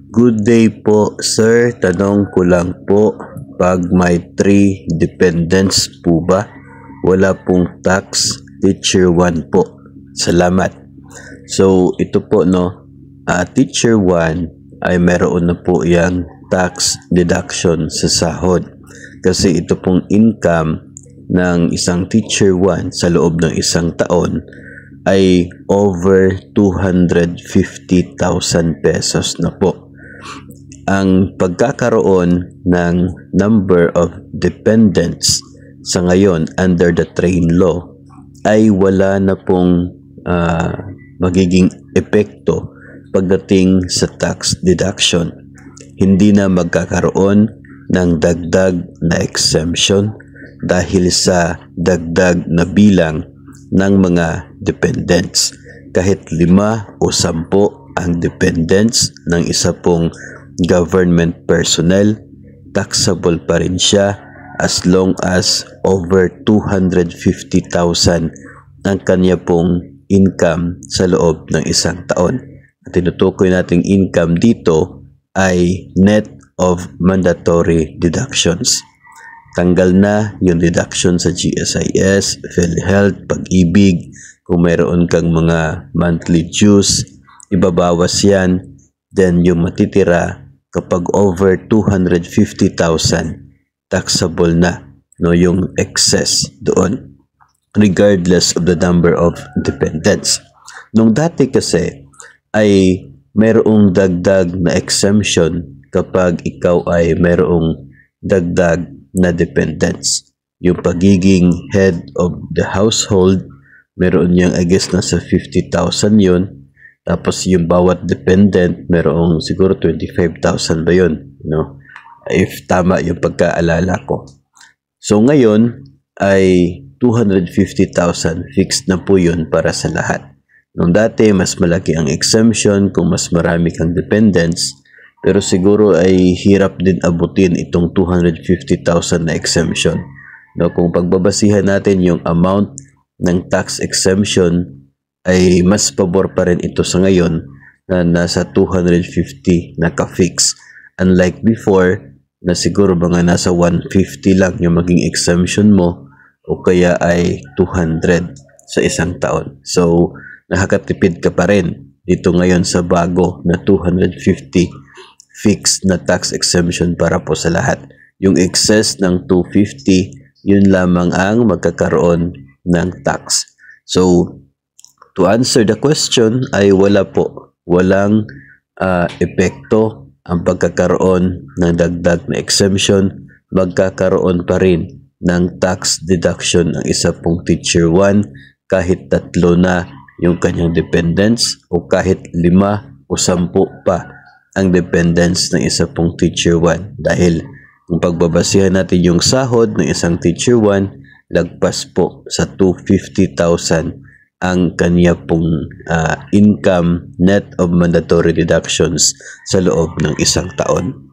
Good day po, sir. Tanong ko lang po, pag may 3 dependents po ba? Wala pong tax, teacher 1 po. Salamat. So, ito po no, teacher 1 ay meron na po yang tax deduction sa sahod. Kasi ito pong income ng isang teacher 1 sa loob ng isang taon ay over 250,000 pesos na po. Ang pagkakaroon ng number of dependents sa ngayon under the train law ay wala na pong magiging epekto pagdating sa tax deduction. Hindi na magkakaroon ng dagdag na exemption dahil sa dagdag na bilang ng mga dependents. Kahit 5 o 10 ang dependents ng isa pong government personnel, taxable pa rin siya as long as over 250,000 ang kanya pong income sa loob ng isang taon. At tinutukoy nating income dito ay net of mandatory deductions. Tanggal na yung deduction sa GSIS, PhilHealth, Pag-ibig. Kung mayroon kang mga monthly dues, ibabawas yan. Then yung matitira kapag over 250,000, taxable na, no, yung excess doon, regardless of the number of dependents. Nung dati kasi ay mayroong dagdag na exemption kapag ikaw ay mayroong dagdag na dependents. Yung pagiging head of the household, meron yung I guess nasa 50,000 yun. Tapos yung bawat dependent, merong siguro 25,000 ba yun? No? If tama yung pagkaalala ko. So ngayon ay 250,000 fixed na po yun para sa lahat. Nung dati, mas malaki ang exemption kung mas marami kang dependents. Pero siguro ay hirap din abutin itong 250,000 na exemption. No, kung pagbabasihan natin yung amount ng tax exemption, ay mas pabor pa rin ito sa ngayon na nasa 250 na ka-fix. Unlike before, na siguro mga nasa 150 lang yung maging exemption mo o kaya ay 200 sa isang taon. So, nakakatipid ka pa rin dito ngayon sa bago na 250 fixed na tax exemption para po sa lahat. Yung excess ng 250, yun lamang ang magkakaroon ng tax. So, to answer the question ay wala po. Walang epekto ang pagkakaroon ng dagdag na exemption. Magkakaroon pa rin ng tax deduction ang isa pong teacher 1 kahit 3 na yung kanyang dependents o kahit 5 o 10 pa ang dependents ng isa pong teacher 1. Dahil kung pagbabasihan natin yung sahod ng isang teacher 1, lagpas po sa 250,000 ang kanya pong income net of mandatory deductions sa loob ng isang taon.